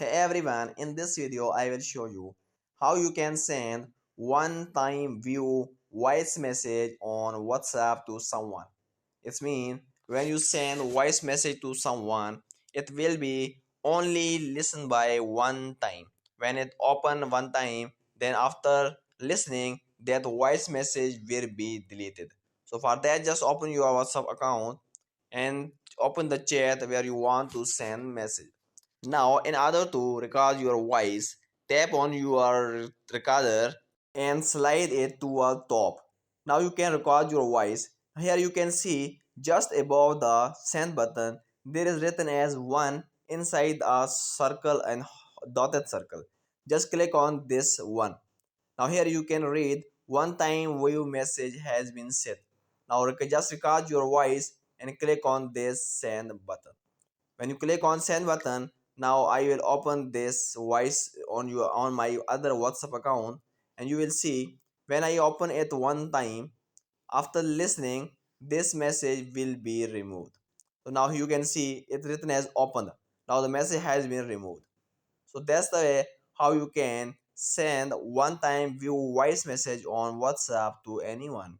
Hey everyone, in this video I will show you how you can send one-time view voice message on WhatsApp to someone. It means when you send voice message to someone, it will be only listened by one time. When it open one time, then after listening, that voice message will be deleted. So for that, just open your WhatsApp account and open the chat where you want to send message. Now, in order to record your voice, tap on your recorder and slide it to a top. Now you can record your voice. Here you can see just above the send button, there is written as one inside a circle and dotted circle. Just click on this one. Now here you can read one time view message has been sent. Now just record your voice and click on this send button. When you click on send button, now I will open this voice on my other WhatsApp account, and you will see when I open it one time, after listening, this message will be removed. So now you can see it written as opened. Now the message has been removed. So that's the way how you can send one time view voice message on WhatsApp to anyone.